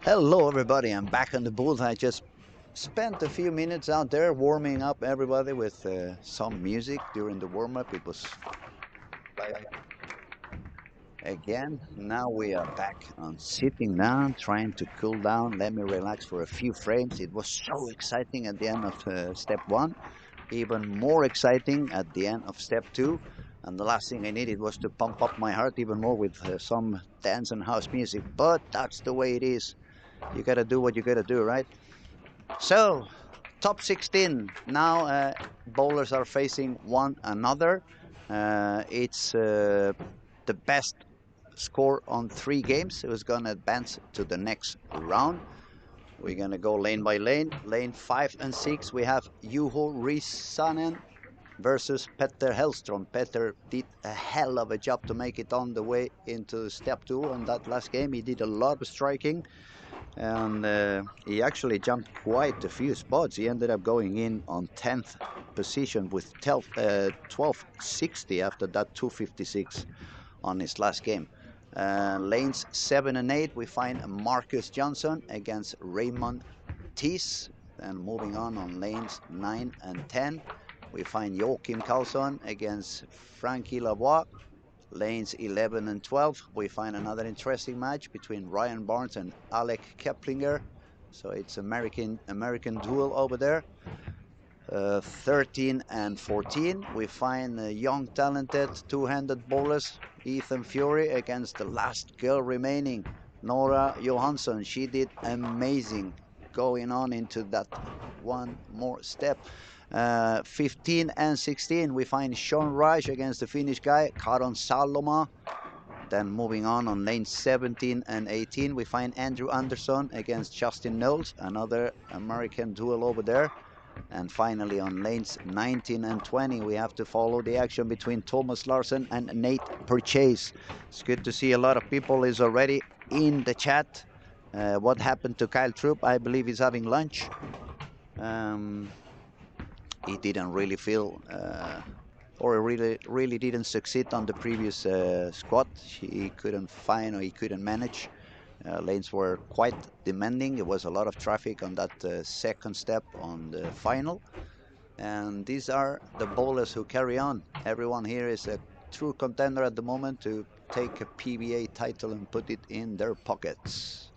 Hello everybody, I'm back on the booth. I just spent a few minutes out there warming up everybody with some music during the warm-up. It was like again. Now we are back on sitting down, trying to cool down. Let me relax for a few frames. It was so exciting at the end of step one, even more exciting at the end of step two. And the last thing I needed was to pump up my heart even more with some dance and house music. But that's the way it is. You gotta do what you gotta do, right? So, top 16. Now bowlers are facing one another. It's the best score on 3 games who's gonna advance to the next round. We're gonna go lane by lane. Lane 5 and 6, we have Juho Risanen versus Petter Hellstrom. Petter did a hell of a job to make it on the way into step 2 on that last game. He did a lot of striking, and he actually jumped quite a few spots. He ended up going in on 10th position with 1260 after that 256 on his last game. Lanes 7 and 8, we find Marcus Johnson against Raymond Thies. And moving on lanes 9 and 10, we find Joachim Karlsson against Frankie Lavoie. Lanes 11 and 12, we find another interesting match between Ryan Barnes and Alec Keplinger. So it's American duel over there. 13 and 14, we find young talented two-handed bowlers Ethan Fury against the last girl remaining, Nora Johansson. She did amazing going on into that one more step. 15 and 16, we find Sean Raj against the Finnish guy, Karon Saloma. Then moving on lane 17 and 18, we find Andrew Anderson against Justin Knowles, another American duel over there. And finally on lanes 19 and 20, we have to follow the action between Thomas Larsen and Nate Purchase. It's good to see a lot of people is already in the chat. What happened to Kyle Troop? I believe he's having lunch. He didn't really feel or really didn't succeed on the previous squat. He couldn't find, or he couldn't manage. Lanes were quite demanding. There was a lot of traffic on that second step on the final. And these are the bowlers who carry on. Everyone here is a true contender at the moment to take a PBA title and put it in their pockets.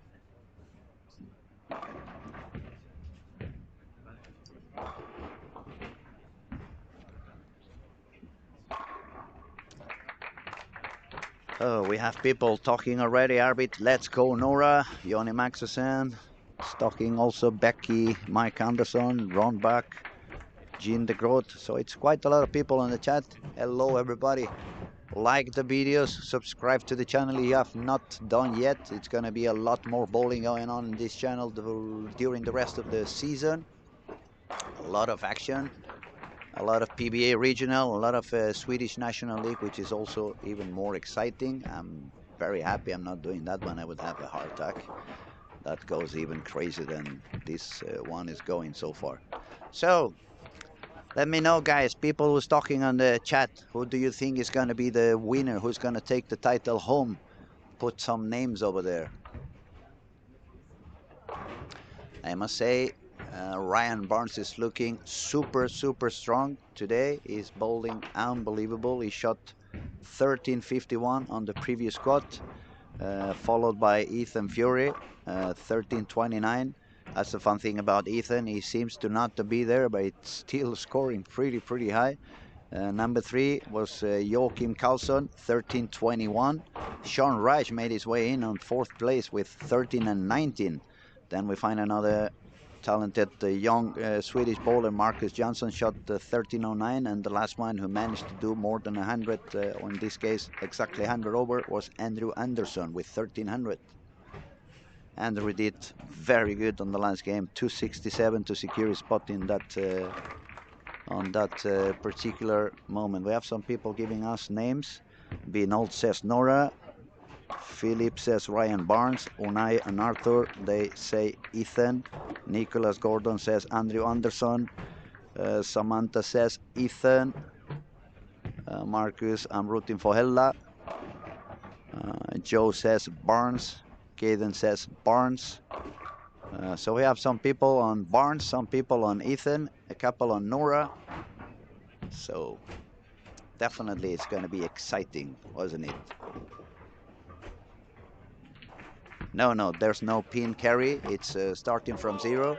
Oh, we have people talking already. Arbit, let's go, Nora. Joni Maxesen, talking also. Becky, Mike Anderson, Ron Bach, Jean de Groot. So it's quite a lot of people in the chat. Hello, everybody. Like the videos, subscribe to the channel if you have not done yet. It's going to be a lot more bowling going on in this channel during the rest of the season. A lot of action. A lot of PBA regional, a lot of Swedish National League, which is also even more exciting. I'm very happy I'm not doing that one. I would have a heart attack. That goes even crazier than this one is going so far. So, let me know, guys, people who's talking on the chat, who do you think is going to be the winner? Who's going to take the title home? Put some names over there. I must say, Ryan Barnes is looking super strong today. He's bowling unbelievable. He shot 1351 on the previous squat, followed by Ethan Fury, 1329. That's the fun thing about Ethan. He seems to not to be there, but it's still scoring pretty high. Number 3 was Joachim Karlsson, 1321. Sean Reich made his way in on 4th place with 13 and 19. Then we find another talented young Swedish bowler, Marcus Johnson, shot 1309, and the last one who managed to do more than 100, or in this case exactly 100 over, was Andrew Anderson with 1300. Andrew did very good on the last game, 267 to secure his spot in that on that particular moment. We have some people giving us names. Binold says Nora. Philip says Ryan Barnes. Unai and Arthur, they say Ethan. Nicholas Gordon says Andrew Anderson. Samantha says Ethan. Marcus, I'm rooting for Hella. Joe says Barnes. Caden says Barnes. So we have some people on Barnes, some people on Ethan, a couple on Nora. So definitely it's going to be exciting, wasn't it? No, there's no pin carry. It's starting from zero.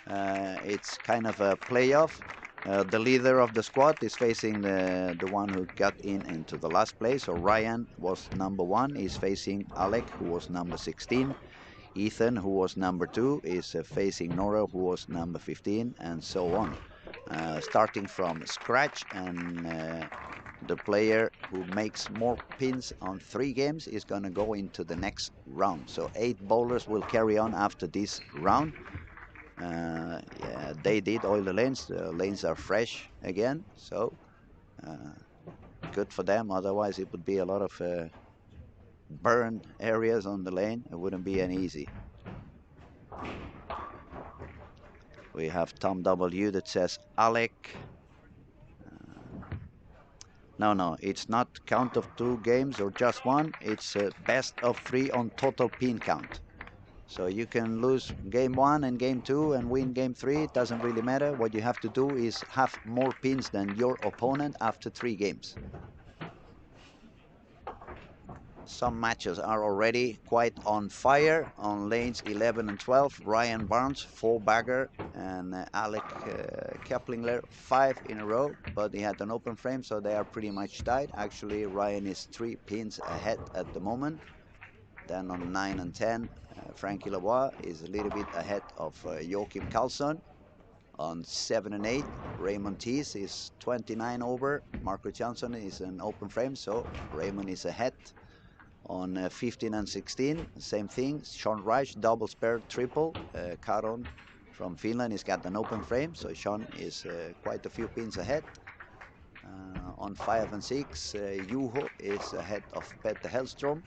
It's kind of a playoff. The leader of the squad is facing the one who got into the last place. So Ryan was number 1, is facing Alec, who was number 16. Ethan, who was number 2, is facing Nora, who was number 15, and so on. Starting from scratch, and the player who makes more pins on 3 games is going to go into the next round. So 8 bowlers will carry on after this round. Yeah, they did oil the lanes. The lanes are fresh again, so good for them. Otherwise, it would be a lot of burn areas on the lane. It wouldn't be any easy. We have Tom W that says Alec. No, it's not count of 2 games or just 1. It's best of 3 on total pin count. So you can lose game 1 and game 2 and win game 3. It doesn't really matter. What you have to do is have more pins than your opponent after 3 games. Some matches are already quite on fire. On lanes 11 and 12, Ryan Barnes, 4-bagger, and Alec Keplingler, 5 in a row. But he had an open frame, so they are pretty much tied. Actually, Ryan is 3 pins ahead at the moment. Then on 9 and 10, Frankie Lavoie is a little bit ahead of Joachim Karlsson. On 7 and 8, Raymond Thies is 29 over. Marcus Jansson is an open frame, so Raymond is ahead. On 15 and 16, same thing. Sean Reich, double spare, triple. Karon from Finland has got an open frame, so Sean is quite a few pins ahead. On 5 and 6, Juho is ahead of Petter Hellstrom.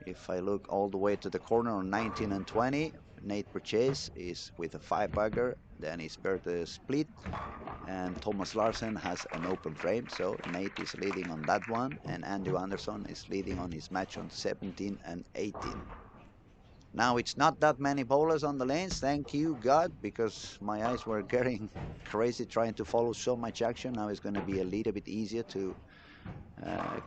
If I look all the way to the corner on 19 and 20, Nate Purchase is with a 5-bagger. Then it's Bertha Split, and Thomas Larsen has an open frame, so Nate is leading on that one, and Andrew Anderson is leading on his match on 17 and 18. Now it's not that many bowlers on the lanes, thank you God, because my eyes were getting crazy trying to follow so much action. Now it's going to be a little bit easier to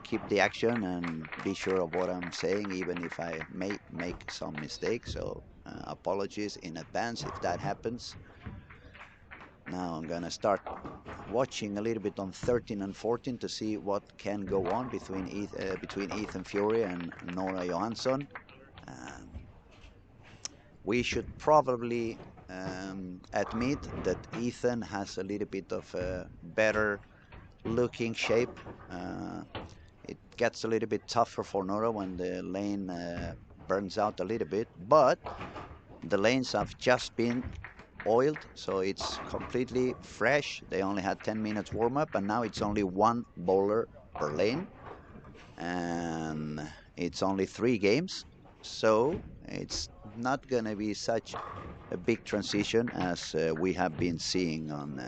keep the action and be sure of what I'm saying, even if I may make some mistakes. So apologies in advance if that happens. Now I'm gonna start watching a little bit on 13 and 14 to see what can go on between Ethan Fury and Nora Johansson. We should probably admit that Ethan has a little bit of a better looking shape. It gets a little bit tougher for Nora when the lane burns out a little bit, but the lanes have just been oiled, so it's completely fresh. They only had 10 minutes warm-up, and now it's only 1 bowler per lane, and it's only 3 games, so it's not gonna be such a big transition as we have been seeing on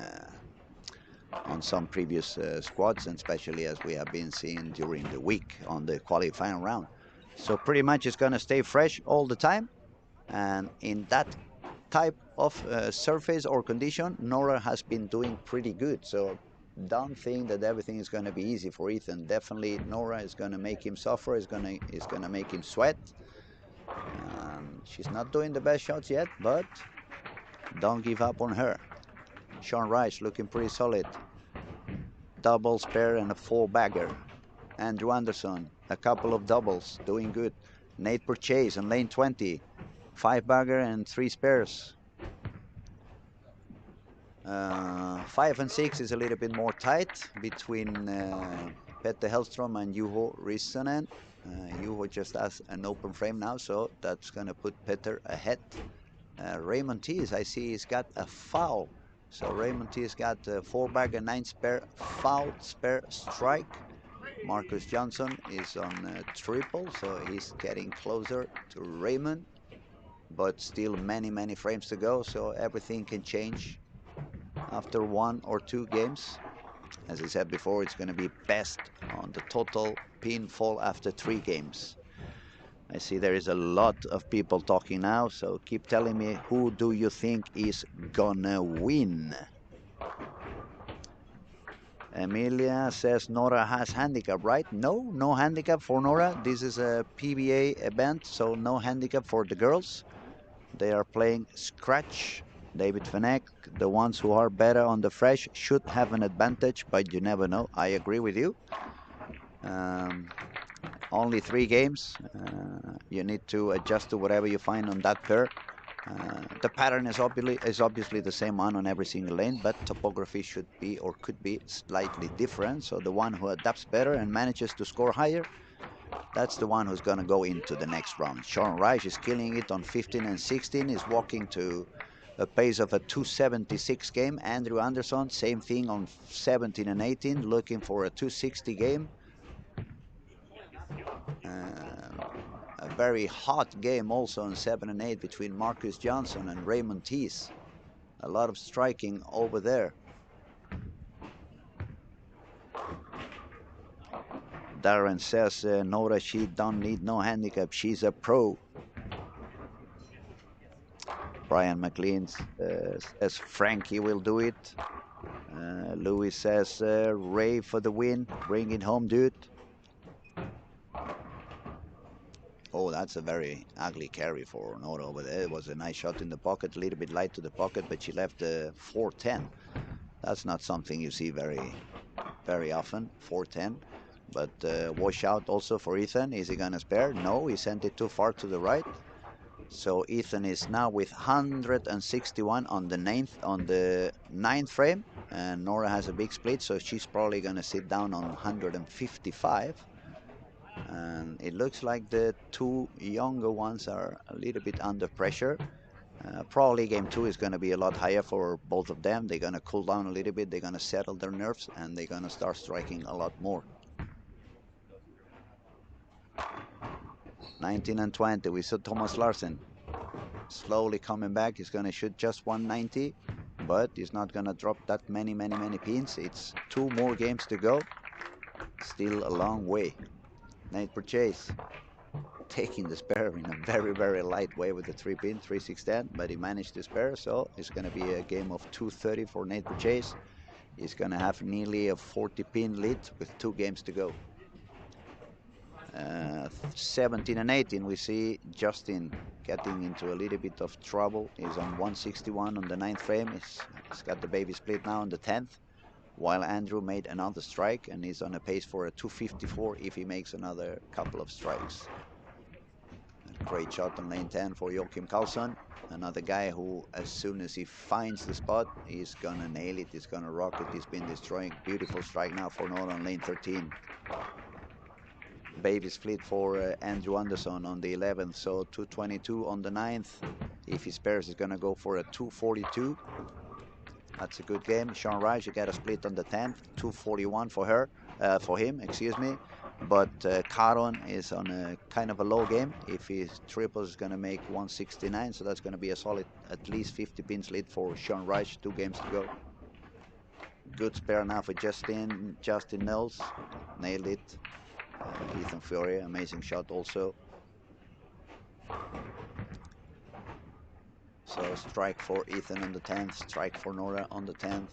some previous squads, and especially as we have been seeing during the week on the qualifying round. So pretty much it's gonna stay fresh all the time, and in that type of surface or condition, Nora has been doing pretty good. So don't think that everything is going to be easy for Ethan. Definitely Nora is going to make him suffer, is going to make him sweat. She's not doing the best shots yet, but don't give up on her. Sean Rice looking pretty solid. Double spare and a 4-bagger. Andrew Anderson, a couple of doubles, doing good. Nate Purchase on lane 20. 5-bagger and 3 spares. 5 and 6 is a little bit more tight between Petter Hellstrom and Juho Rissanen. Juho just has an open frame now, so that's going to put Petter ahead. Raymond Thies, I see he's got a foul. So Raymond Thies got a 4-bagger, 9 spare, foul, spare, strike. Marcus Johnson is on triple, so he's getting closer to Raymond. But still many frames to go, so everything can change after 1 or 2 games. As I said before, it's going to be best on the total pinfall after 3 games. I see there is a lot of people talking now, so keep telling me who do you think is gonna win? Emilia says Nora has handicap, right? No, no handicap for Nora. This is a PBA event, so no handicap for the girls. They are playing scratch. David Fenech, the ones who are better on the fresh should have an advantage, but you never know. I agree with you. Um, Only 3 games. You need to adjust to whatever you find on that pair. The pattern is obviously the same one on every single lane, but topography should be or could be slightly different. So the one who adapts better and manages to score higher, that's the one who's going to go into the next round. Sean Reich is killing it on 15 and 16. Is walking to a pace of a 276 game. Andrew Anderson, same thing on 17 and 18, looking for a 260 game. A very hot game also on 7 and 8 between Marcus Johnson and Raymond Tees. A lot of striking over there. Darren says, Nora, she don't need no handicap. She's a pro. Brian McLean says Frankie will do it. Louis says, Ray for the win. Bring it home, dude. Oh, that's a very ugly carry for Nora over there. It was a nice shot in the pocket, a little bit light to the pocket, but she left 410. That's not something you see very often, 410. But wash out also for Ethan. Is he gonna spare? No, he sent it too far to the right. So Ethan is now with 161 on the ninth frame, and Nora has a big split, so she's probably gonna sit down on 155. And it looks like the two younger ones are a little bit under pressure. Probably game 2 is going to be a lot higher for both of them. They're going to cool down a little bit. They're going to settle their nerves, and they're going to start striking a lot more. 19 and 20. We saw Thomas Larsen slowly coming back. He's going to shoot just 190, but he's not going to drop that many pins. It's 2 more games to go. Still a long way. Nate Purchase taking the spare in a very light way with the 3-pin, 3-6-10, but he managed to spare, so it's going to be a game of 230 for Nate Purchase. He's going to have nearly a 40-pin lead with 2 games to go. 17 and 18, we see Justin getting into a little bit of trouble. He's on 161 on the 9th frame. He's got the baby split now on the 10th, while Andrew made another strike and he's on a pace for a 254 if he makes another couple of strikes. A great shot on lane 10 for Joachim Karlsson. Another guy who, as soon as he finds the spot, he's gonna nail it, he's gonna rock it. He's been destroying. Beautiful strike now for Nora on lane 13. Baby split for Andrew Anderson on the 11th, so 222 on the 9th. If he spares, he's gonna go for a 242. That's a good game. Sean Rice, you got a split on the 10th, 241 for him, excuse me. But Caron is on a kind of a low game. If he triples, he's gonna make 169, so that's gonna be a solid at least 50 pins lead for Sean Rice. 2 games to go. Good spare now for Justin Mills, nailed it. Ethan Fury, amazing shot also. So strike for Ethan on the 10th, strike for Nora on the 10th.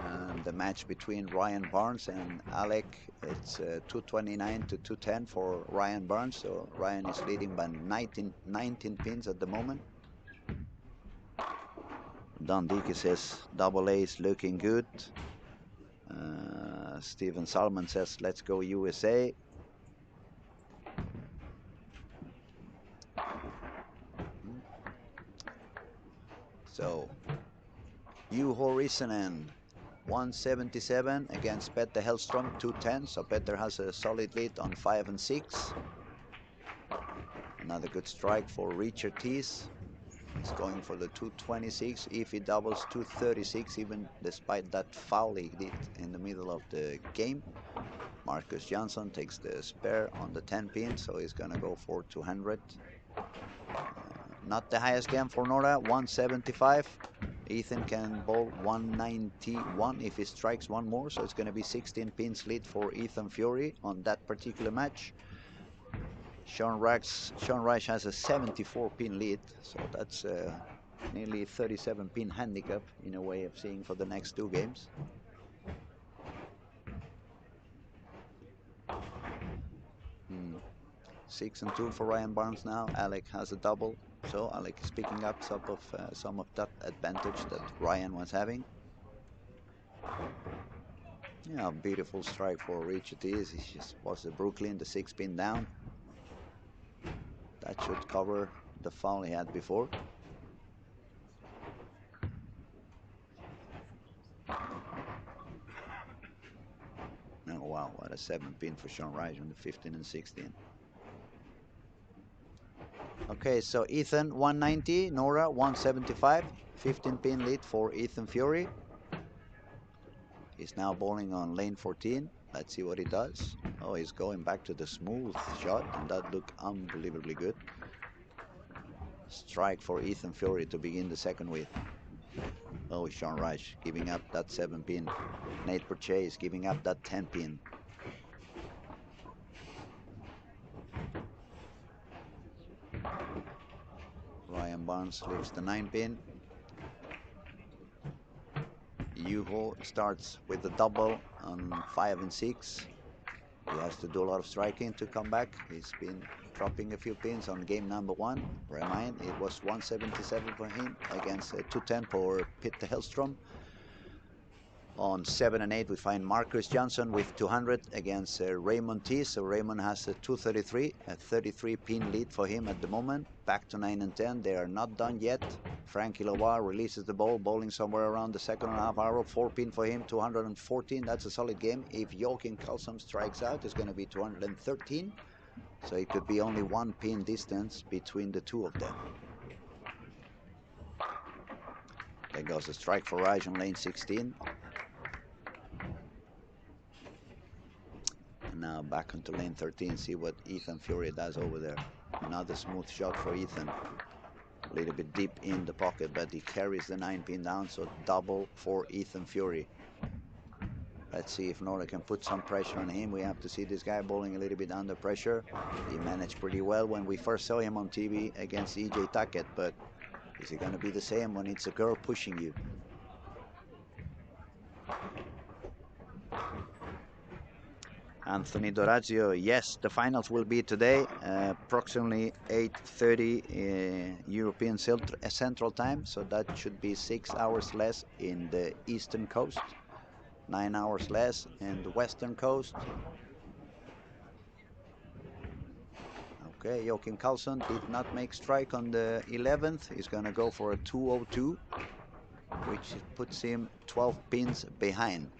And the match between Ryan Barnes and Alec, it's 229 to 210 for Ryan Barnes. So Ryan is leading by 19 pins at the moment. Don Dickey says double A is looking good. Steven Salmon says, let's go USA. So, Juho Rissanen, 177 against Petter Hellstrom, 210. So Petter has a solid lead on 5 and 6. Another good strike for Richard Tees. He's going for the 226. If he doubles 236, even despite that foul he did in the middle of the game. Marcus Johnson takes the spare on the 10 pin, so he's gonna go for 200. Not the highest game for Nora, 175. Ethan can bowl 191 if he strikes one more, so it's going to be 16 pins lead for Ethan Fury on that particular match. Sean Reich has a 74 pin lead, so that's nearly 37 pin handicap in a way of seeing for the next two games. Hmm. 6-2 for Ryan Barnes now. Alec has a double, so Alec is picking up some of that advantage that Ryan was having. Yeah, beautiful strike for Rich it is. He just was the Brooklyn, the 6-pin down. That should cover the foul he had before. Oh wow, what a 7-pin for Sean Reich on the 15 and 16. Okay, so Ethan 190, Nora 175, 15-pin lead for Ethan Fury. He's now bowling on lane 14. Let's see what he does. Oh, he's going back to the smooth shot, and that looked unbelievably good. Strike for Ethan Fury to begin the second with. Oh, Sean Reich giving up that 7-pin. Nate Purchase giving up that 10-pin. Ryan Barnes leaves the 9-pin. Yuho starts with the double on 5 and 6. He has to do a lot of striking to come back. He's been dropping a few pins on game number 1. Remind, it was 177 for him against 210 for Peter Hellstrom. On 7 and 8, we find Marcus Johnson with 200 against Raymond T. So Raymond has a 233, a 33-pin lead for him at the moment. Back to 9 and 10. They are not done yet. Frankie Lawar releases the ball, bowling somewhere around the 2.5 hour. 4-pin for him, 214. That's a solid game. If Joachim Karlsson strikes out, it's going to be 213. So it could be only 1 pin distance between the two of them. There goes a strike for Raj on lane 16. And now back onto lane 13, see what Ethan Fury does over there. Another smooth shot for Ethan. A little bit deep in the pocket, but he carries the 9-pin down, so double for Ethan Fury. Let's see if Nora can put some pressure on him. We have to see this guy bowling a little bit under pressure. He managed pretty well when we first saw him on TV against EJ Tackett, but is it going to be the same when it's a girl pushing you? Anthony Dorazio, yes, the finals will be today, approximately 8:30 European Central Time, so that should be 6 hours less in the Eastern Coast, 9 hours less in the Western Coast. Okay, Joachim Karlsson did not make strike on the 11th. He's going to go for a 202, which puts him 12 pins behind.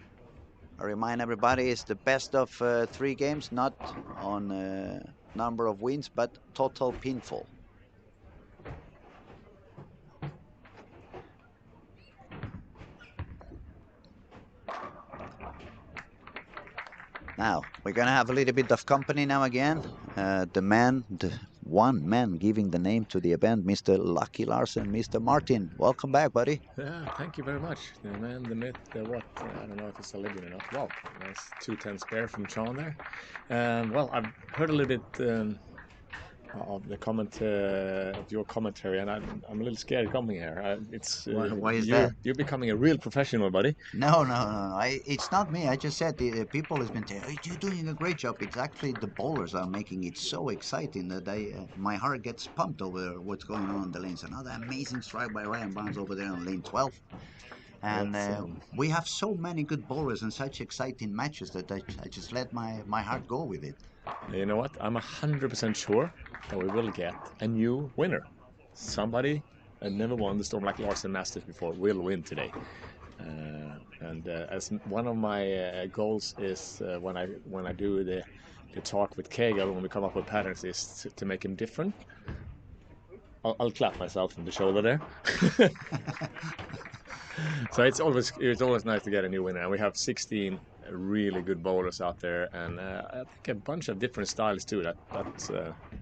I remind everybody it's the best of 3 games, not on number of wins, but total pinfall. Now, we're going to have a little bit of company now again. The one man giving the name to the event, Mr. Lucky Larsen, Mr. Martin. Welcome back, buddy. Yeah, thank you very much. The man, the myth, the what, I don't know if it's a legend or not. Wow, nice 210 spare from Sean there. Well, I've heard a little bit of the of your commentary, and I'm a little scared coming here. Why is that? You're becoming a real professional, buddy. No. It's not me. I just said the people has been saying, hey, you're doing a great job. It's actually the bowlers are making it so exciting that my heart gets pumped over what's going on the lanes. Another amazing strike by Ryan Barnes over there on lane 12. And we have so many good bowlers and such exciting matches that I just let my heart go with it. You know what? I'm 100% sure that we will get a new winner. Somebody that never won the Storm Like Larsen Masters before will win today. As one of my goals is when I do the talk with Kegel, when we come up with patterns, is to make him different. I'll clap myself on the shoulder there. So it's always nice to get a new winner, and we have 16 really good bowlers out there, and I think a bunch of different styles too.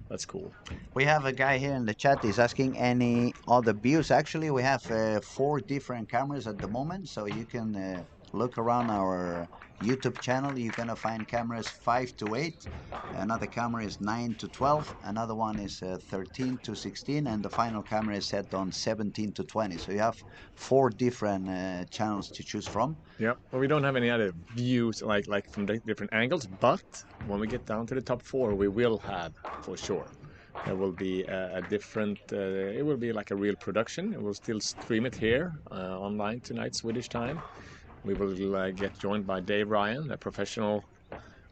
That's cool. We have a guy here in the chat. Is asking any other views. Actually, we have 4 different cameras at the moment, so you can look around our YouTube channel. You're gonna find cameras 5 to 8. Another camera is 9 to 12. Another one is 13 to 16, and the final camera is set on 17 to 20. So you have 4 different channels to choose from. Yeah, well, we don't have any other views like from the different angles, but when we get down to the top 4, we will have for sure. There will be a different. It will be like a real production. We'll still stream it here online tonight, Swedish time. We will get joined by Dave Ryan, a professional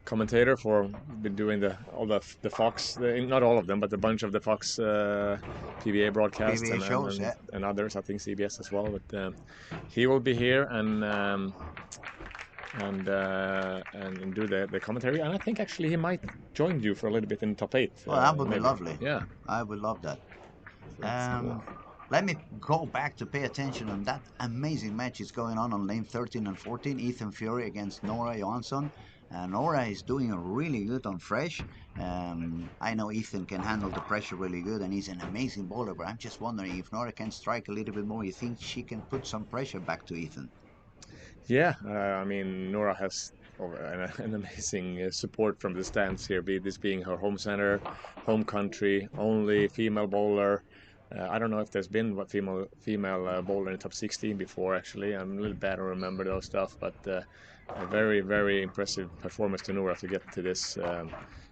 commentator for been doing all the Fox, not all of them, but a bunch of the Fox PBA broadcasts PVA shows, yeah. and others. I think CBS as well. But he will be here and do the commentary. And I think actually he might join you for a little bit in the top 8. Oh, that would be maybe. lovely. Yeah, I would love that. So Let me go back to pay attention on that amazing match is going on lane 13 and 14. Ethan Fury against Nora Johansson. Nora is doing really good on fresh. I know Ethan can handle the pressure really good, and he's an amazing bowler. But I'm just wondering if Nora can strike a little bit more. You think she can put some pressure back to Ethan? yeah, I mean Nora has an amazing support from the stands here. This being her home center, home country, only female bowler. I don't know if there's been a female bowler in the top 16 before. Actually, I'm a little bad to remember those stuff, but a very impressive performance to Nora to get to this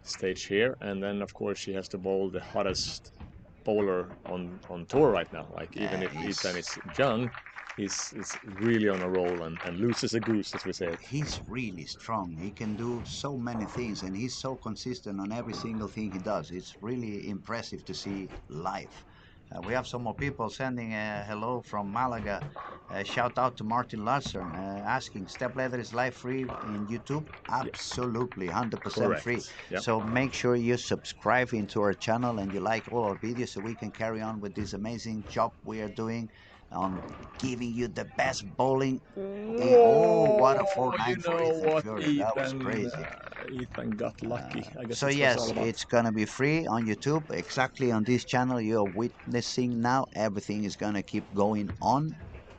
stage here. And then of course she has to bowl the hottest bowler on tour right now. Like even if Ethan is young, he's really on a roll and loses a goose, as we say. He's really strong. He can do so many things, and he's so consistent on every single thing he does. It's really impressive to see live. We have some more people sending a hello from Malaga. Shout out to Martin Larsen asking, Step Leather is live free in YouTube? Absolutely, 100% free. Yep. So make sure you subscribe into our channel and you like all our videos so we can carry on with this amazing job we are doing on giving you the best bowling. Oh, what a 4-9 for Ethan Fury. That was crazy. Ethan got lucky. I guess So it's yes, all about. it's gonna be free on YouTube. Exactly on this channel you're witnessing now. Everything is gonna keep going on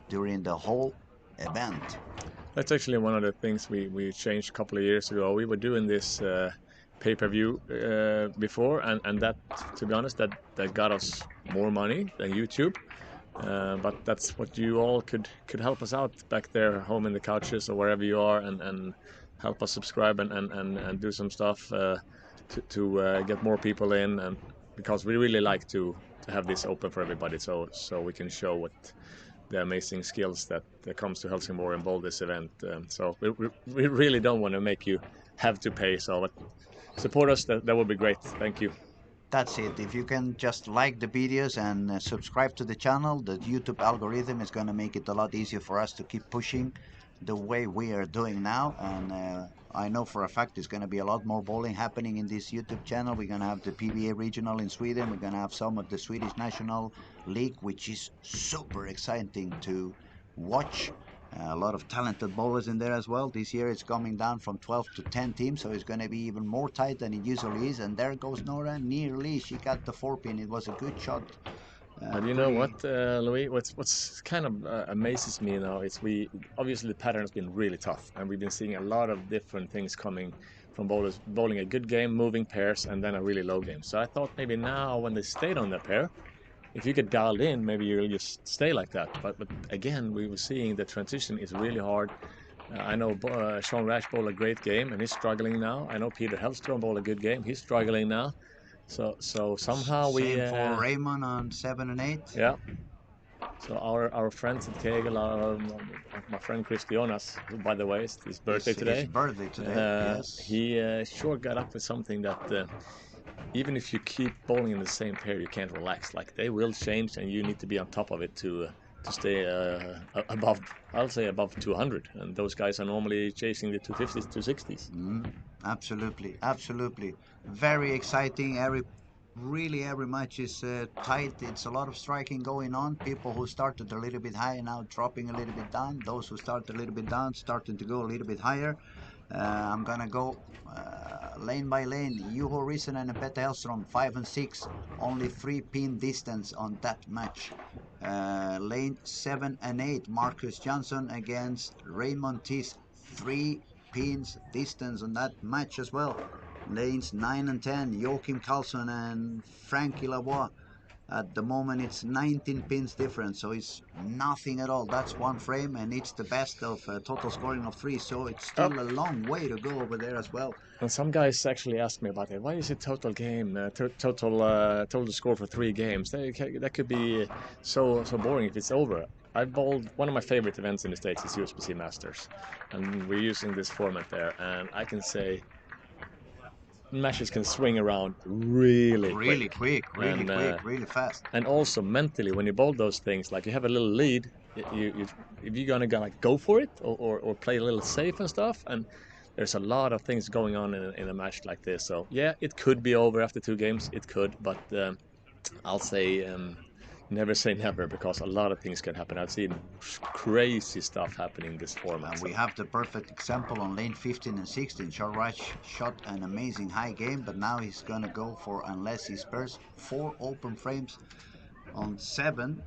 during the whole event. That's actually one of the things we changed a couple of years ago. We were doing this pay-per-view before, and that, to be honest, that got us more money than YouTube. But that's what you all could help us out back there, home in the couches or wherever you are, and help us subscribe and do some stuff to get more people in, and because we really like to have this open for everybody, so we can show what the amazing skills that comes to Helsingborg and bowl this event. So we really don't want to make you have to pay. So support us. That would be great. Thank you. That's it. If you can just like the videos and subscribe to the channel, the YouTube algorithm is going to make it a lot easier for us to keep pushing the way we are doing now. And I know for a fact there's going to be a lot more bowling happening in this YouTube channel. We're going to have the PBA regional in Sweden. We're going to have some of the Swedish National League, which is super exciting to watch. A lot of talented bowlers in there as well. This year it's coming down from 12 to 10 teams, so it's going to be even more tight than it usually is. And there goes Nora. Nearly she got the 4-pin. It was a good shot. But you know what, Louis? What's kind of amazes me now is we obviously the pattern has been really tough, and we've been seeing a lot of different things coming from bowlers bowling a good game, moving pairs, and then a really low game. So I thought maybe now when they stayed on their pair, if you get dialed in, maybe you'll just stay like that. But again, we were seeing the transition is really hard. I know Sean Rash bowled a great game and he's struggling now. I know Peter Hellstrom bowled a good game. He's struggling now. So somehow Same for Raymond on 7 and 8. Yeah. So our friends at Kegel, my friend Chris Jonas, who by the way is his birthday today. His birthday today. Yes. He sure got up with something that. Even if you keep bowling in the same pair, you can't relax. Like they will change, and you need to be on top of it to stay above. I'll say above 200, and those guys are normally chasing the 250s, 260s. Absolutely, absolutely. Very exciting. Every match is tight. It's a lot of striking going on. People who started a little bit high now dropping a little bit down. Those who started a little bit down starting to go a little bit higher. I'm gonna go lane by lane. Juho Rissanen and Petter Hellstrom 5 and 6, only 3-pin distance on that match. Lane 7 and 8, Marcus Johnson against Raymond Tis, 3 pins distance on that match as well. Lanes 9 and 10, Joachim Karlsson and Frankie Lavoie. At the moment, it's 19 pins difference, so it's nothing at all. That's one frame, and it's the best of total scoring of 3, so it's Oh, still a long way to go over there as well. and some guys actually asked me about it. Why is it total game, total score for 3 games? That could be so boring if it's over. I bowled one of my favorite events in the States is USBC Masters, and we're using this format there, and I can say matches can swing around really Really quick. quick, really And quick, really fast. and also mentally, when you bowl those things, like you have a little lead, you if you're gonna like go for it or play a little safe and stuff, and there's a lot of things going on in a match like this. So yeah, it could be over after 2 games. It could, but I'll say never say never, because a lot of things can happen. I've seen crazy stuff happening in this format. And we have the perfect example on lane 15 and 16. Sean Reich shot an amazing high game, but now he's gonna go for, unless he spares, 4 open frames on 7.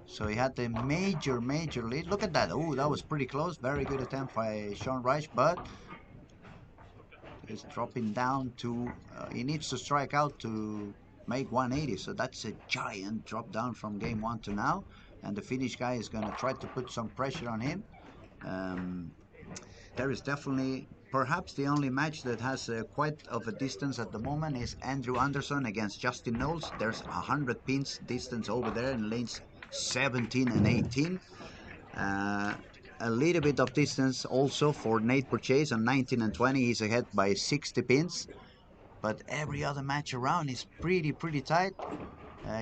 So he had the major lead. Look at that. Oh, that was pretty close. Very good attempt by Sean Reich, but he's dropping down to, he needs to strike out to make 180. So that's a giant drop down from game 1 to now. And the Finnish guy is going to try to put some pressure on him. There is definitely, perhaps the only match that has quite of a distance at the moment is Andrew Anderson against Justin Knowles. There's 100 pins distance over there in lanes 17 and 18. A little bit of distance also for Nate Purchase on 19 and 20. He's ahead by 60 pins. But every other match around is pretty tight.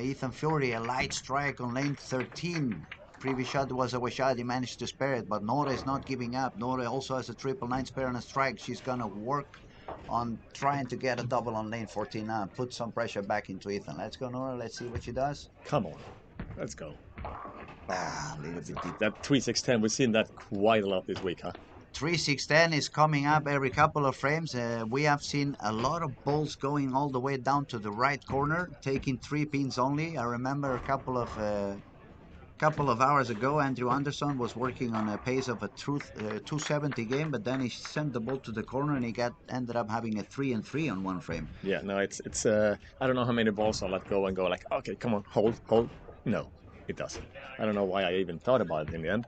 Ethan Fury, a light strike on lane 13. Previous shot was a Washad, he managed to spare it, but Nora is not giving up. Nora also has a 999 spare and a strike. She's gonna work on trying to get a double on lane 14 now, put some pressure back into Ethan. Let's go, Nora, let's see what she does. Come on, let's go. A little bit deep. That 3-6-10, we've seen that quite a lot this week, huh? 3-6-10 is coming up every couple of frames. We have seen a lot of balls going all the way down to the right corner, taking 3 pins only. I remember a couple of hours ago, Andrew Anderson was working on a pace of a 270 game, but then he sent the ball to the corner and he ended up having a 3 and 3 on one frame. Yeah, no, it's I don't know how many balls I'll let go and go like, okay, come on, hold. No, it doesn't. I don't know why I even thought about it in the end,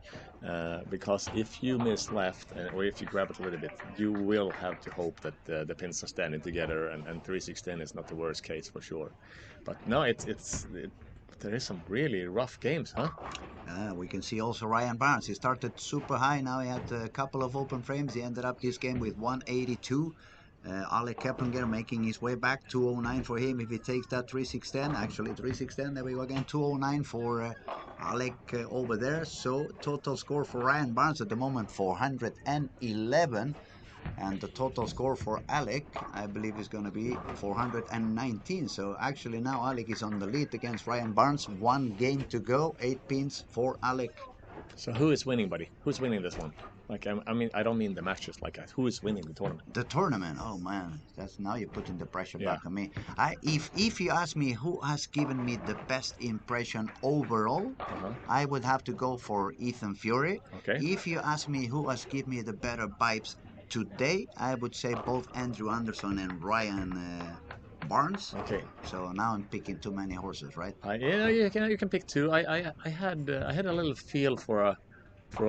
because if you miss left or if you grab it a little bit, you will have to hope that the pins are standing together, and 3-6-10 is not the worst case for sure. But no, there is some really rough games, huh? We can see also Ryan Barnes. He started super high. Now he had a couple of open frames. He ended up this game with 182. Alec Keplinger making his way back, 209 for him if he takes that 3-6-10. Actually 3-6-10, there we go again, 209 for Alec over there. So total score for Ryan Barnes at the moment 411, and the total score for Alec, I believe, is going to be 419. So actually now Alec is on the lead against Ryan Barnes. 1 game to go, 8 pins for Alec. So who is winning, buddy? Who's winning this one? Like, I mean, I don't mean the matches. Like, who is winning the tournament? The tournament. Oh man, that's now you're putting the pressure Yeah. back on me. If you ask me who has given me the best impression overall, I would have to go for Ethan Fury. Okay. If you ask me who has given me the better vibes today, I would say both Andrew Anderson and Ryan Barnes. Okay. So now I'm picking too many horses, right? Yeah, you can pick 2. I had a little feel for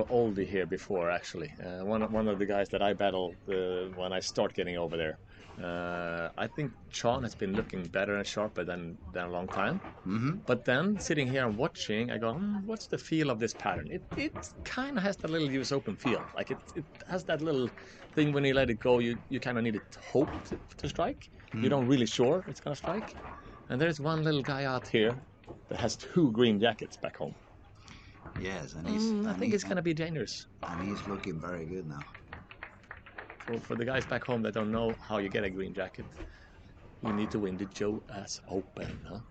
oldie here before, actually. One of the guys that I battle when I start getting over there. I think Sean has been looking better and sharper than a long time. But then sitting here and watching, I go, what's the feel of this pattern? It kind of has that little US Open feel. Like it has that little thing when you let it go, you kind of need to hope to strike. You don't really sure it's gonna strike. And there's one little guy out here that has 2 green jackets back home. Yes, and I think it's gonna be dangerous. And he's looking very good now. For the guys back home that don't know how you get a green jacket, you need to win the US Open, huh?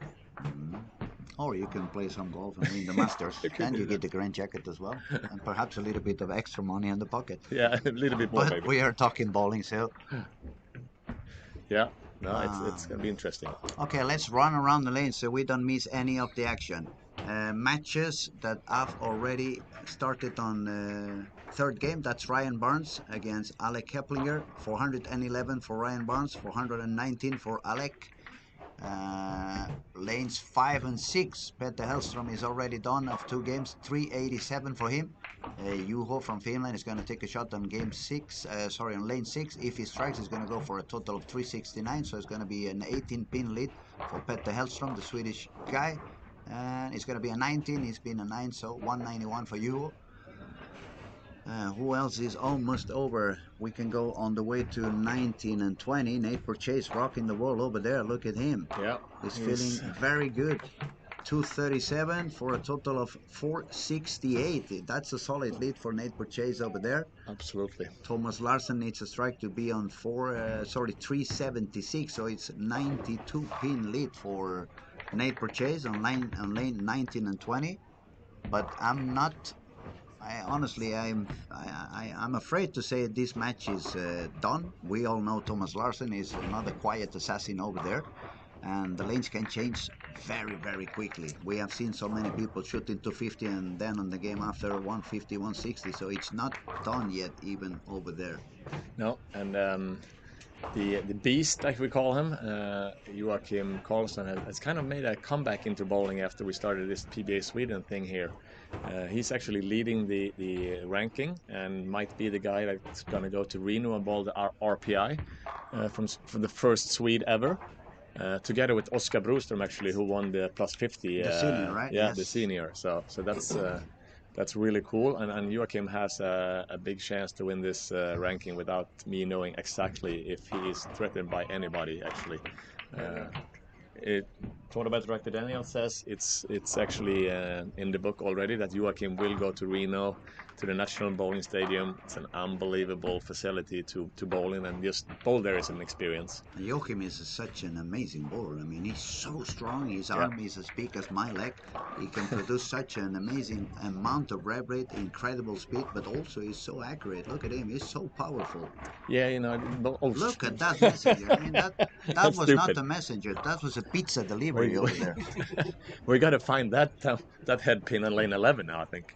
Or you can play some golf and win the Masters. You could Then do you get that. the grand jacket as well, and perhaps a little bit of extra money in the pocket. Yeah, a little bit more But maybe. we are talking bowling, so Yeah, no, it's gonna be um, interesting. okay, let's run around the lane so we don't miss any of the action. Matches that have already started on third game. That's Ryan Barnes against Alec Keplinger. 411 for Ryan Barnes, 419 for Alec. Lanes 5 and 6. Peter Hellstrom is already done of 2 games, 387 for him. Juho from Finland is going to take a shot on game 6, on lane 6. If he strikes, he's going to go for a total of 369, so it's going to be an 18-pin lead for Peter Hellstrom, the Swedish guy. And it's going to be a 19, he's been a 9, so 191 for Juho. Who else is almost over? We can go on the way to 19 and 20. Nate Purchase rocking the wall over there. Look at him. Yeah, He's feeling very good. 237 for a total of 468. That's a solid lead for Nate Purchase over there. absolutely. Thomas Larsen needs a strike to be on 376. So it's 92 pin lead for Nate Purchase on lane 19 and 20. But I'm not I'm afraid to say this match is done. We all know Thomas Larsen is another quiet assassin over there, and the lanes can change very, very quickly. We have seen so many people shooting 250 and then on the game after 150, 160, so it's not done yet even over there. No, and the beast, like we call him, Joachim Karlsson, has kind of made a comeback into bowling after we started this PBA Sweden thing here. He's actually leading the ranking and might be the guy that's going to go to Reno and bowl the RPI from the first Swede ever. Together with Oscar Broström, actually, who won the plus 50. The senior, right? Yeah, Yes. the senior. So that's really cool. And Joachim has a big chance to win this ranking without me knowing exactly if he is threatened by anybody, actually. Tournament Director Daniel says it's actually in the book already that Joachim will go to Reno to the National Bowling Stadium. It's an unbelievable facility to bowl in, and just bowl there is an experience. Joachim is such an amazing bowler. I mean, he's so strong. His arm is as big as my leg. He can produce such an amazing amount of rev rate, incredible speed, but also he's so accurate. Look at him. He's so powerful. Yeah, you know. Look at that messenger. I mean, that was stupid. not a messenger. That was a pizza delivery over there. We got to find that head pin on lane 11 now, I think.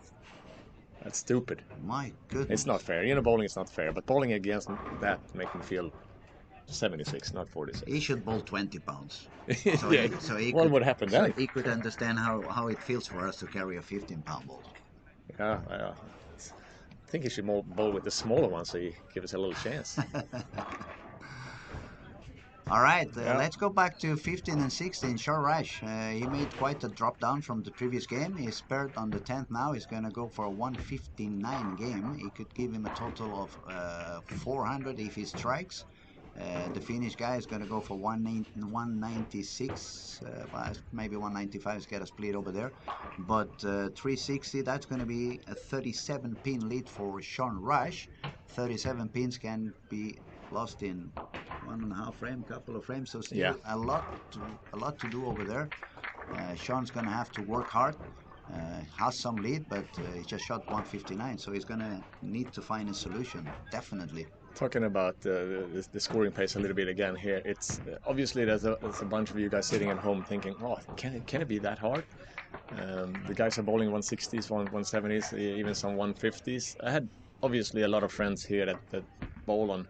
That's stupid. My goodness. It's not fair. You know, bowling is not fair, but bowling against that make me feel 76, not 46. He should bowl 20 pounds. What would happen then? So he could understand how it feels for us to carry a 15-pound ball. Yeah. I think he should bowl with the smaller one so he gives us a little chance. All right, let's go back to 15 and 16. Sean Rash, he made quite a drop down from the previous game. He's paired on the 10th now. He's going to go for a 159 game. He could give him a total of 400 if he strikes. The Finnish guy is going to go for 196, maybe 195 to get a split over there. But 360, that's going to be a 37 pin lead for Sean Rash. 37 pins can be lost in 1.5 frame, couple of frames, so still a lot to do over there. Sean's going to have to work hard. Has some lead, but he just shot 159, so he's going to need to find a solution, definitely. Talking about the scoring pace a little bit again here, it's obviously there's a bunch of you guys sitting at home thinking, oh, can it be that hard? The guys are bowling 160s, 170s, even some 150s. I had obviously a lot of friends here that bowl on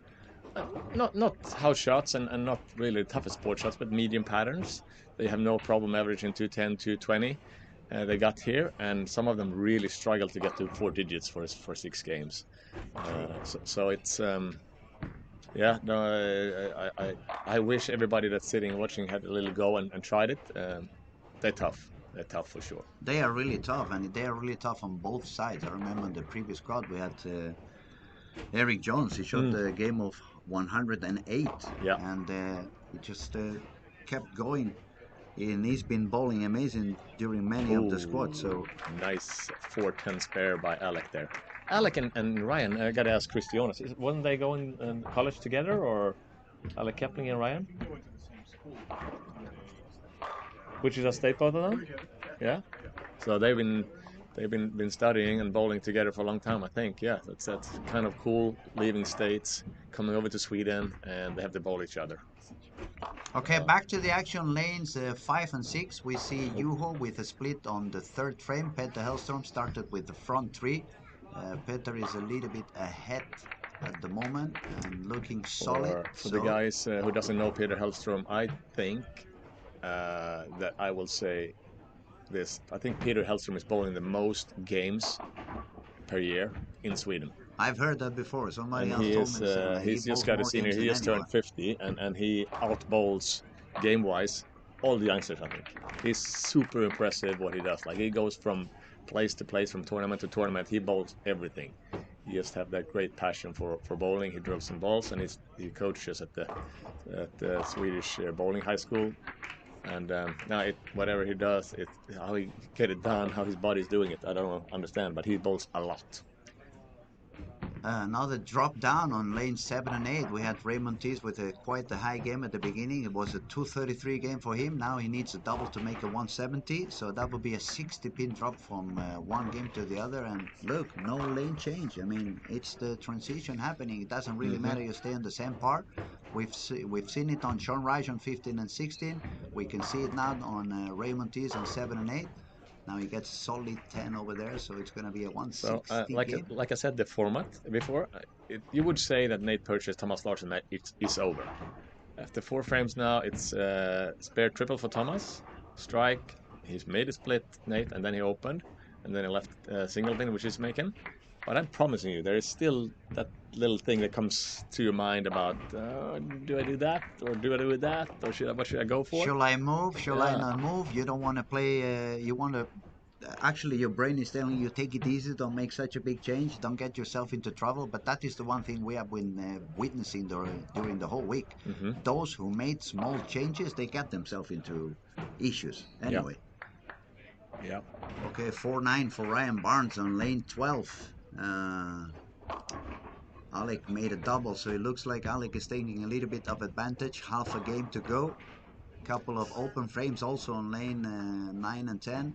not house shots and not really the toughest sport shots, but medium patterns. They have no problem averaging 210, 220. They got here, and some of them really struggle to get to 4 digits for 6 games. So it's I wish everybody that's sitting and watching had a little go and tried it. They're tough for sure. They are really tough, and they are really tough on both sides. I remember in the previous crowd we had Eric Jones. He shot a game of 108, and he just kept going. And he's been bowling amazing during many of the squads. So nice 410 spare by Alec there. Alec and Ryan, I gotta ask Christianos, wasn't they going to college together, or Alec Kepling and Ryan? Wichita State, both of them? Yeah. So they've been studying and bowling together for a long time. I think. Yeah, that's kind of cool. Leaving states, coming over to Sweden, and they have to bowl each other. Okay, back to the action lanes 5 and 6. We see Juho with a split on the third frame. Peter Hellstrom started with the front three. Peter is a little bit ahead at the moment and looking solid. For the guys who doesn't know Peter Hellstrom, I think that I will say this. I think Peter Hellstrom is bowling the most games per year in Sweden. I've heard that before. Somebody And else told me the same. Like, he he's just bowls got a more senior. games He than just anyone. turned 50, and he outbowls game wise all the youngsters. I think he's super impressive what he does. Like he goes from place to place, from tournament to tournament. He bowls everything. He just have that great passion for bowling. He drills some balls, and he coaches at the Swedish bowling high school. And now whatever he does, how he get it done, how his body's doing it, I don't understand. But he bowls a lot. Another drop down on lane 7 and 8. We had Raymond Tees with quite a high game at the beginning. It was a 233 game for him. Now he needs a double to make a 170. So that would be a 60 pin drop from one game to the other. And look, no lane change. I mean, it's the transition happening. It doesn't really matter. You stay on the same par. We've seen it on Sean Rice on 15 and 16. We can see it now on Raymond Tees on 7 and 8. Now he gets solid 10 over there, so it's going to be a So, 160 game. like I said, the format before, you would say that Nate purchased Thomas Larsen, that it's over. After 4 frames now, it's spare triple for Thomas, strike. He's made a split, Nate, and then he opened, and then he left single pin, which is making. But I'm promising you, there is still that little thing that comes to your mind about, do I do that, or do I do that, or what should I go for? Shall I move? Shall I Yeah. not move? You don't want to play. You want to. Actually, your brain is telling you take it easy. Don't make such a big change. Don't get yourself into trouble. But that is the one thing we have been witnessing during the whole week. Those who made small changes, they get themselves into issues. Anyway. Yeah. Okay, 4-9 for Ryan Barnes on lane 12. Alec made a double, so it looks like Alec is taking a little bit of advantage. Half a game to go. Couple of open frames also on lane 9 and 10.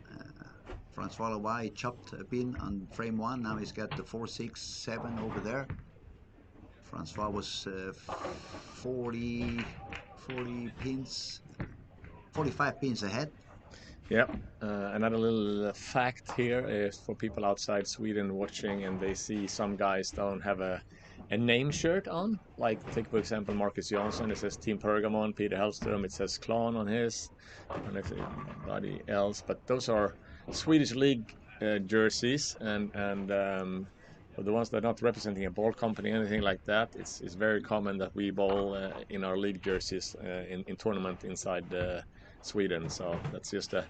Francois Leroy chopped a pin on frame 1. Now he's got the 4, 6, 7 over there. Francois was 40 pins, 45 pins ahead. Yeah. Another little fact here is for people outside Sweden watching and they see some guys don't have a name shirt on. Like, take for example Marcus Johnson, it says Team Pergamon, Peter Hellström, it says Clan on his, and everybody else. But those are Swedish League jerseys, and for the ones that are not representing a ball company, anything like that, it's very common that we bowl in our league jerseys in tournament inside Sweden. So that's just if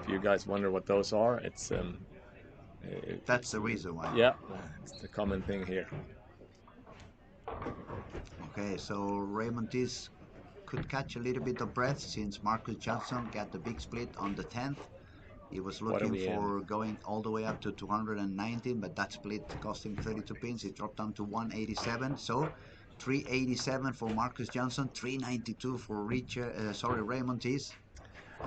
you guys wonder what those are, That's the reason why. Yeah, it's the common thing here. Okay, so Raymond Tees could catch a little bit of breath since Marcus Johnson got the big split on the 10th. He was looking for going all the way up to 219, but that split cost him 32 pins. He dropped down to 187. So 387 for Marcus Johnson, 392 for Raymond Tees.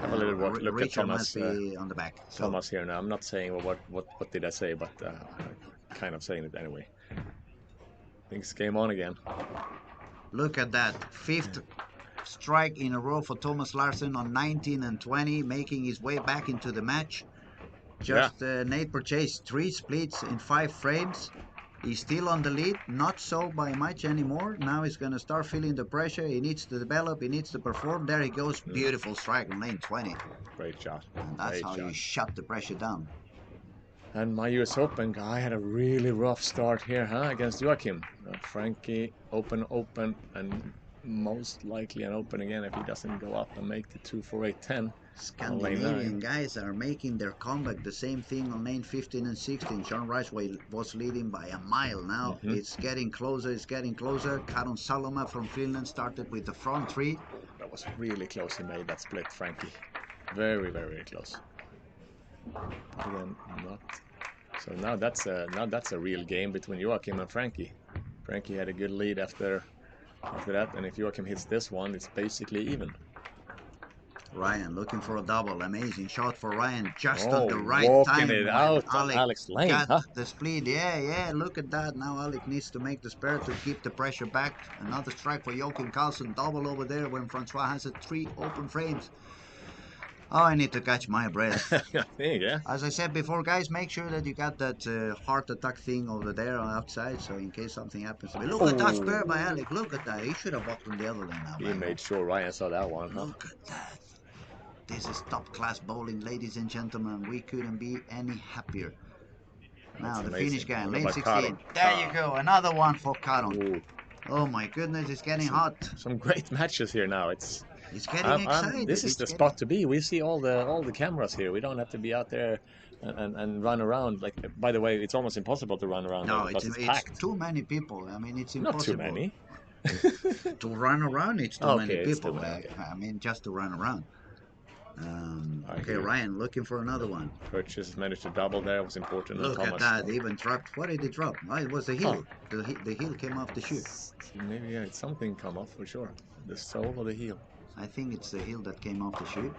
Have a little look Richard at Thomas. must be on the back. Thomas here now. I'm not saying what did I say, but kind of saying it anyway. Things came on again. Look at that. 5th strike in a row for Thomas Larsen on 19 and 20, making his way back into the match. Nate purchased 3 splits in 5 frames. He's still on the lead, not so by much anymore. Now he's going to start feeling the pressure. He needs to develop, he needs to perform. There he goes, beautiful strike on lane 20. Great shot. And that's how you shut the pressure down. And my US Open guy had a really rough start here, against Joachim. Frankie, open, and most likely an open again if he doesn't go up and make the 2-4-8-10. Scandinavian guys are making their comeback. The same thing on lane 15 and 16. Sean Rice was leading by a mile. Now it's getting closer. Karon Saloma from Finland started with the front 3. That was really close. He made that split, Frankie. Very, very close. But again, not. So now that's a real game between Joachim and Frankie. Frankie had a good lead after that, and if Joachim hits this one, it's basically even. Ryan looking for a double. Amazing shot for Ryan. Just on Oh, the right walking time it when out on Alec Alex Lane, got huh? the split. Yeah, yeah. Look at that. Now Alec needs to make the spare to keep the pressure back. Another strike for Joachim Carlsen. Double over there when Francois has 3 open frames. Oh, I need to catch my breath. I think, yeah. As I said before, guys, make sure that you got that heart attack thing over there on outside, so in case something happens to me. Look at that spare by Oh, Alec. Look at that. He should have walked on the other lane now, he man. made sure Ryan saw that one, huh? Look at that. This is top class bowling, ladies and gentlemen. We couldn't be any happier. That's Now the finish amazing. game, What lane about Caro? 16. There you go. Another one for Caron. Ooh, Oh my goodness, it's getting some hot. some great matches here now. It's getting This excited. is It's the getting. spot to be. We see all the cameras here. We don't have to be out there and run around. Like, by the way, it's almost impossible to run around there No, because it's it's packed. too many people. I mean, it's Not too impossible. many. To run around, it's too Okay, many it's too people. many. Okay. I mean, just to run around. I Okay, hear. Ryan looking for another one. Purchase managed to double there. Was important on Look at Thomas. that. Even dropped. What did he drop? Oh, it was the Huh. heel. The heel came off the shoe. Maybe yeah, it's something come off for sure. The sole or the heel. I think it's the heel that came off the shoe.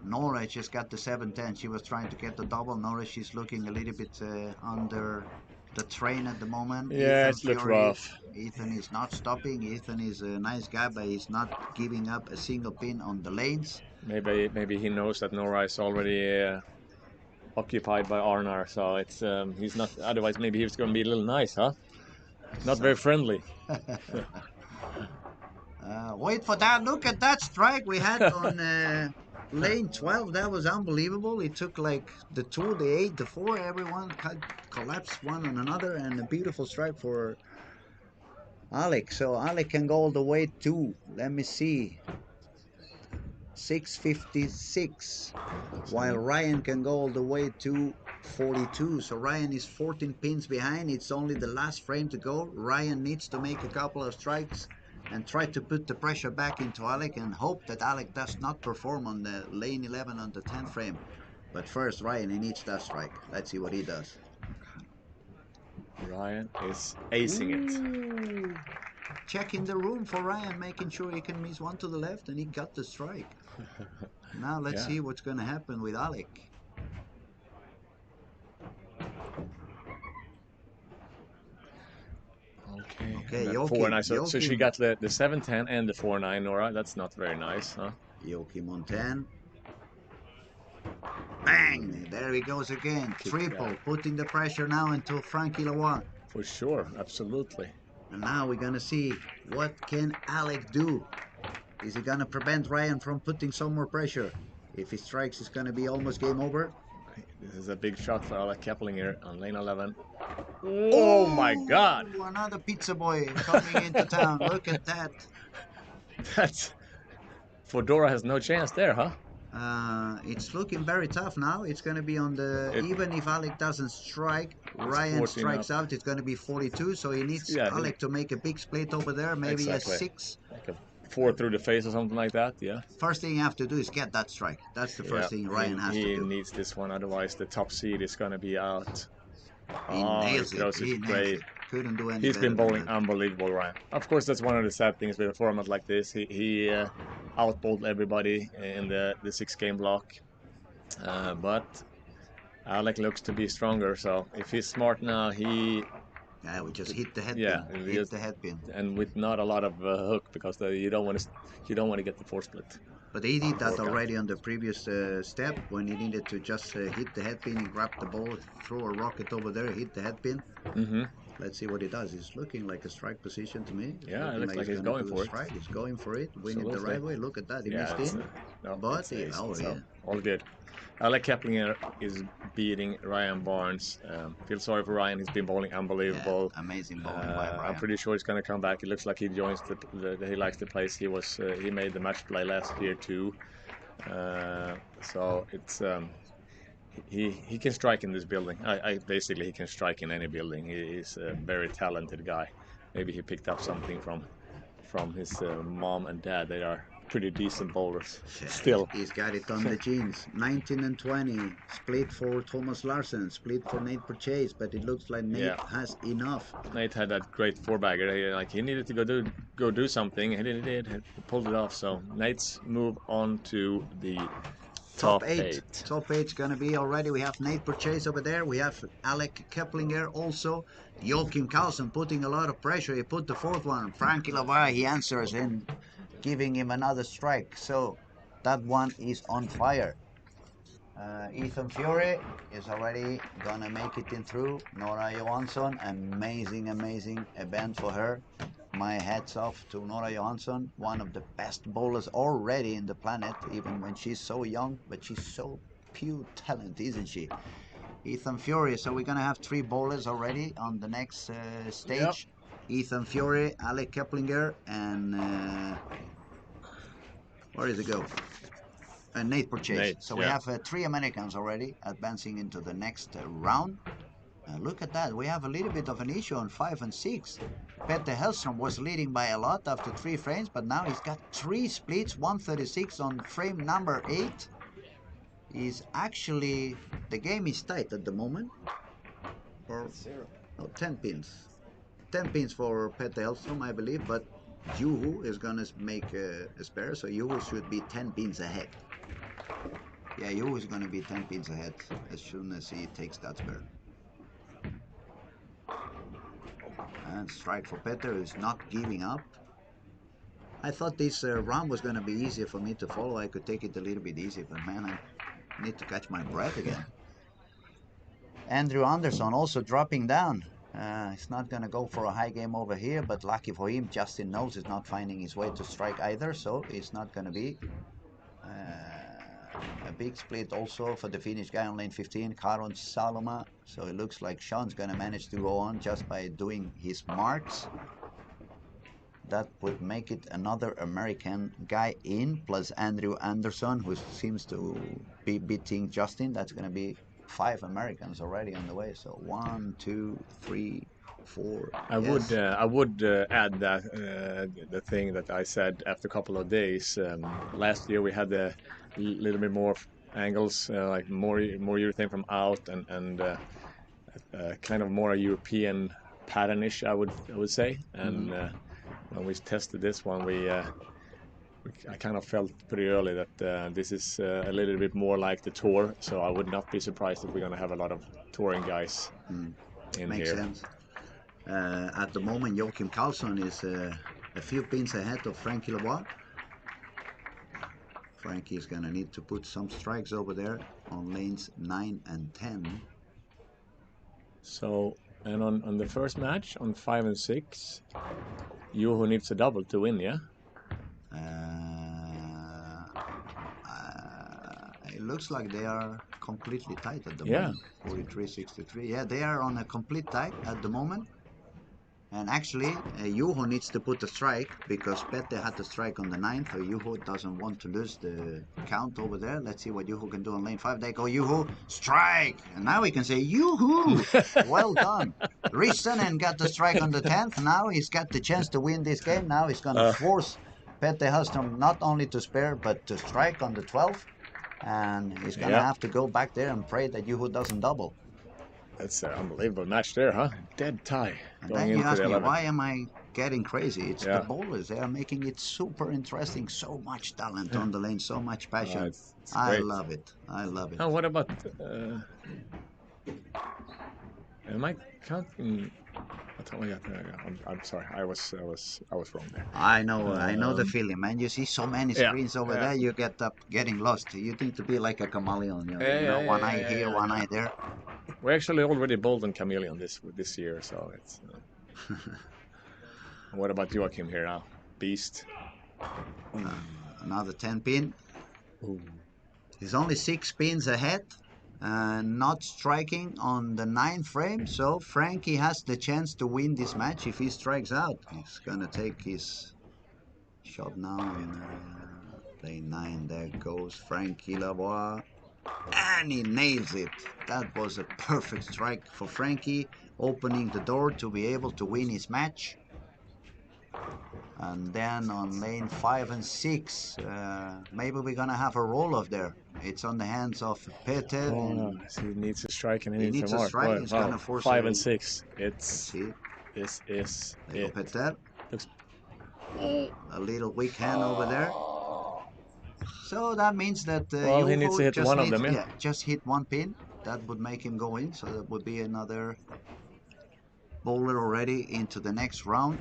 Nora just got the 710. She was trying to get the double. Nora, she's looking a little bit under the train at the moment. Yeah, Ethan it looked Fury. rough. Ethan is not stopping. Ethan is a nice guy, but he's not giving up a single pin on the lanes. Maybe he knows that Nora is already occupied by Arnar, so it's he's not. Otherwise, maybe he was going to be a little nice, huh? Not So, very friendly. wait for that. Look at that strike we had on lane 12. That was unbelievable. It took like the 2, the 8, the 4. Everyone had collapsed one on another, and a beautiful strike for Alec. So Alec can go all the way to, let me see, 656, while Ryan can go all the way to 42. So Ryan is 14 pins behind. It's only the last frame to go. Ryan needs to make a couple of strikes and try to put the pressure back into Alec and hope that Alec does not perform on the lane 11 on the 10th frame. But first, Ryan, he needs that strike. Let's see what he does. Ryan is acing it. Ooh. Checking the room for Ryan, making sure he can miss one to the left, and he got the strike. Now let's Yeah. see what's going to happen with Alec. Okay. Okay, And then Joachim. 4-9. So she got the 7-10 and the 4-9, Nora. That's not very nice, huh? Joachim on 10. Bang! There he goes again. Triple, putting the pressure now into Frankie Lavoie. For sure, absolutely. And now we're going to see what can Alec do. Is he going to prevent Ryan from putting some more pressure? If he strikes, it's going to be almost game over. This is a big shot for Alec Kepling here on lane 11. Oh my God! Another pizza boy coming into town. Look at that. That's Fodora has no chance there, huh? It's looking very tough now. It's going to be on the... Even if Alec doesn't strike, Ryan strikes up. out. It's going to be 42. So he needs Alec to make a big split over there. Maybe exactly. a 6. Like a 4 through the face or something like that, yeah. First thing you have to do is get that strike. That's the first thing Ryan has to do. He needs this one, otherwise the top seed is going to be out. He nails it. He nails it. Couldn't do any He's better been bowling unbelievable, Ryan. Of course, that's one of the sad things with a format like this. He outbowled everybody in the 6-game block. But Alec looks to be stronger, so if he's smart now, Yeah, we just hit the head pin. hit the head pin. And with not a lot of hook, because you don't want to get the 4 split. But he did that already on the previous step when he needed to just hit the head pin. He grabbed the ball, throw a rocket over there, hit the head pin. Let's see what he does. He's looking like a strike position to me. Yeah, it looks like he's going for it. He's going for it, winning the right way. Look at that, he missed in. All good. Alec Keplinger is beating Ryan Barnes. Feel sorry for Ryan. He's been bowling unbelievable. Yeah, amazing bowling by Ryan. I'm pretty sure he's going to come back. It looks like he joins he likes the place. He made the match play last year too. So it's he can strike in this building. Basically he can strike in any building. He's a very talented guy. Maybe he picked up something from his mom and dad. They are pretty decent bowlers Yeah, still. he's got it on the genes. 19 and 20. Split for Thomas Larsen. Split for Nate Purchase. But it looks like Nate Yeah, has enough. Nate had that great four-bagger. Like he needed to go do something. He did. He pulled it off. So Nate's move on to the Top top 8. eight. Top 8's gonna be already. We have Nate Purchase over there. We have Alec Keplinger also. Joachim Carlsen putting a lot of pressure. He put the fourth one. Frankie Lavoie, he answers in giving him another strike. So that one is on fire. Ethan Fury is already gonna make it in through. Nora Johansson, amazing event for her. My hats off to Nora Johansson, one of the best bowlers already in the planet, even when she's so young, but she's so pure talent, isn't she? Ethan Fury, so we're gonna have 3 bowlers already on the next Yep. stage. Ethan Fury, Alec Keplinger, and where does it go? Nate Purchase. Nate, So we yeah. have 3 Americans already advancing into the next round. Look at that. We have a little bit of an issue on 5 and 6. Petter Hellstrom was leading by a lot after 3 frames, but now he's got 3 splits, 136 on frame number 8. He's actually, the game is tight at the moment. For, no, 10 pins. 10 pins for Petter Hellstrom, I believe, but Juhu is going to make a spare, so Juhu should be 10 pins ahead. Yeah, Juhu is going to be 10 pins ahead as soon as he takes that spare. And strike for Petter, who's not giving up. I thought this round was going to be easier for me to follow. I could take it a little bit easier, but man, I need to catch my breath again. Andrew Anderson also dropping down. He's not going to go for a high game over here, but lucky for him, Justin Knowles is not finding his way to strike either, so it's not going to be a big split also for the Finnish guy on lane 15, Karon Saloma. So it looks like Sean's going to manage to go on just by doing his marks. That would make it another American guy in, plus Andrew Anderson, who seems to be beating Justin. That's going to be 5 Americans already on the way. So 1, 2, 3, 4. I would add that the thing that I said after a couple of days. Last year we had a little bit more angles, like more urethane from out, and kind of more a European patternish, I would say. And when we tested this one, I kind of felt pretty early that this is a little bit more like the tour. So I would not be surprised if we're going to have a lot of touring guys in Makes here. sense. At the moment, Joachim Carlsen is a few pins ahead of Frankie Lavoie. Frankie is going to need to put some strikes over there on lanes 9 and 10. So, and on the first match, on 5 and 6, Juho needs a double to win, yeah? It looks like they are completely tight at the Yeah. moment. 43-63. Yeah, they are on a complete tie at the moment. And actually, Juho needs to put a strike because Pete had the strike on the 9th, so Juho doesn't want to lose the count over there. Let's see what Juho can do on lane 5. They go, Juho, strike! And now we can say, Juho! Well done. Ristonen got the strike on the 10th. Now he's got the chance to win this game. Now he's going to force Pete Hellstrom not only to spare, but to strike on the 12th. And he's going to have to go back there and pray that Juho doesn't double. That's an unbelievable match there, huh? Dead tie And going then you into ask the me, 11th. why am I getting crazy? It's the bowlers. They are making it super interesting. So much talent on the lane, so much passion. It's I great. love it. I love it. And what about... am I counting... I'm sorry, I was wrong there. I know the feeling, man. You see so many screens over there, you get up getting lost. You need to be like a chameleon, you know, one eye here, one eye there. We actually already bowled on chameleon this year, so it's. What about Joachim here now? Beast. Another 10 pin. Ooh. He's only 6 pins ahead. Not striking on the 9th frame, so Frankie has the chance to win this match if he strikes out. He's gonna take his shot now in lane 9. There goes Frankie Lavoie, and he nails it. That was a perfect strike for Frankie, opening the door to be able to win his match. And then on lane 5 and 6, maybe we're gonna have a roll-off there. It's on the hands of Peter, Oh, and he needs a strike and he he needs a needs a mark. strike. Wow, It's wow. gonna force 5 a. and 6. Let's It's see. this is There go it. Peter. Looks. A little weak hand over there. So that means that Well, he needs to Juho hit just one of needs, them, yeah. yeah, just hit one pin. That would make him go in. So that would be another bowler already into the next round.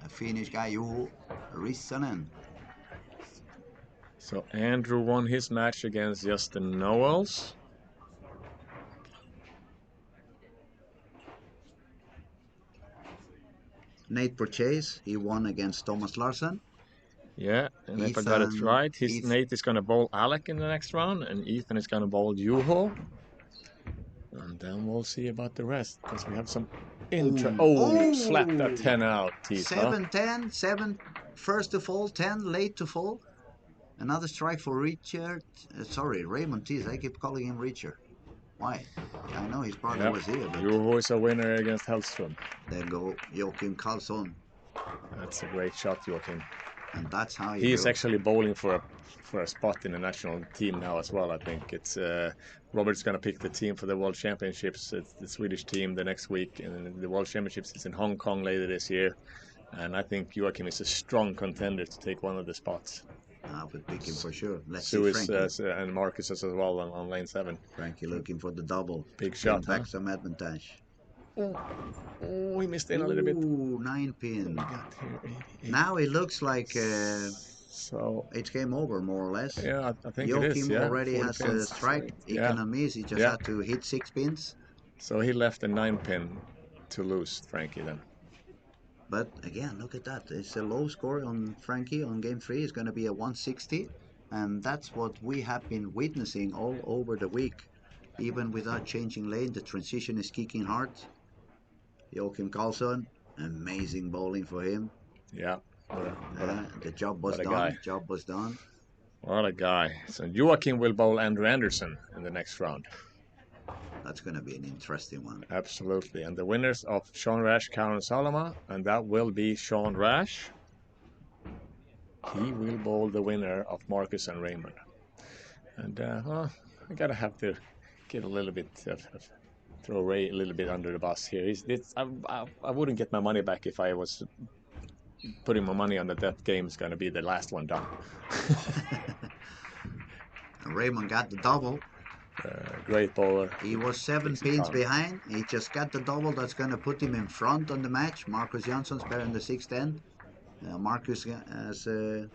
A Finnish guy, Juho Rissanen. So Andrew won his match against Justin Knowles. Nate Purchase, he won against Thomas Larsen. Yeah, and if I got it right, Ethan, Nate is going to bowl Alec in the next round, and Ethan is going to bowl Juho. And then we'll see about the rest, because we have some interest. Oh, slap that 10 out, Teeth, 7-10, 7 first to fall, 10 late to fall. Another strike for Richard. Sorry, Raymond Tees. I keep calling him Richard. Why? I know his brother was here, but Juho is a winner against Hellström. there go Joachim Karlsson. That's a great shot, Joachim. And that's how he is actually bowling for a spot in the national team now as well. I think it's Robert's going to pick the team for the World Championships. It's the Swedish team the next week, and the World Championships is in Hong Kong later this year. And I think Joachim is a strong contender to take one of the spots. I would pick him for sure. Let's see Frankie. And Marcus as well on lane 7. Frankie looking for the double. Big shot, back some advantage. Oh, he missed in a little bit. Ooh, 9 pin. Now it looks like so it's game over, more or less. Yeah, I think Joachim it is. Yeah, already has pins. a strike. He cannot miss. He just had to hit 6 pins. So he left a 9 pin to lose, Frankie, then. But again, look at that. It's a low score on Frankie on game 3. It's going to be a 160. And that's what we have been witnessing all over the week. Even without changing lane, the transition is kicking hard. Joachim Karlsson, amazing bowling for him. Yeah. The job was done. Guy. Job was done. What a guy. So Joachim will bowl Andrew Anderson in the next round. That's going to be an interesting one. Absolutely. And the winners of Sean Rash, Karen Salama, and that will be Sean Rash. He will bowl the winner of Marcus and Raymond. And I gotta have to get a little bit throw Ray a little bit under the bus here. I wouldn't get my money back if I was putting my money on that game is going to be the last one done. Raymond got the double. Great bowler. He was 7 pins behind. He just got the double. That's going to put him in front on the match. Marcus Jansson's better in the 6th end. Marcus has a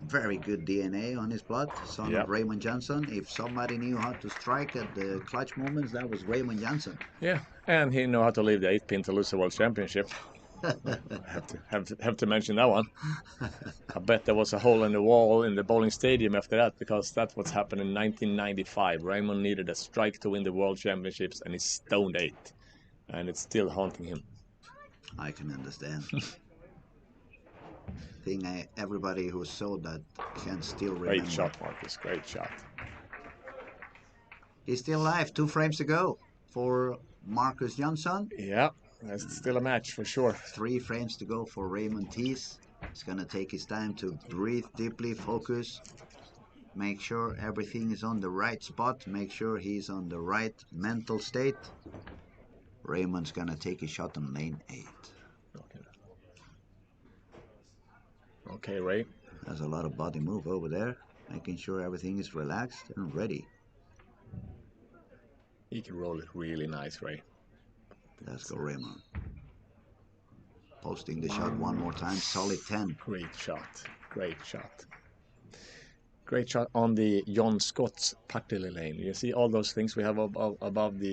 very good DNA on his blood, son of Raymond Johnson. If somebody knew how to strike at the clutch moments, that was Raymond Johnson. Yeah, and he knew how to leave the 8 pin to lose the World Championship. have to mention that one. I bet there was a hole in the wall in the bowling stadium after that, because that's what's happened in 1995. Raymond needed a strike to win the World Championships, and he stoned 8, and it's still haunting him. I can understand. I think everybody who saw that can still remember. Great shot, Marcus. Great shot. He's still alive. 2 frames to go for Marcus Jansson. Yeah, that's still a match for sure. 3 frames to go for Raymond Tees. He's going to take his time to breathe deeply, focus. Make sure everything is on the right spot. Make sure he's on the right mental state. Raymond's going to take a shot on lane 8. Okay, Ray. There's a lot of body move over there, making sure everything is relaxed and ready. He can roll it really nice, Ray. Let's go, Raymond. Posting the shot one more time, solid 10. Great shot, great shot. Great shot on the John Scott's Partille lane. You see all those things we have above the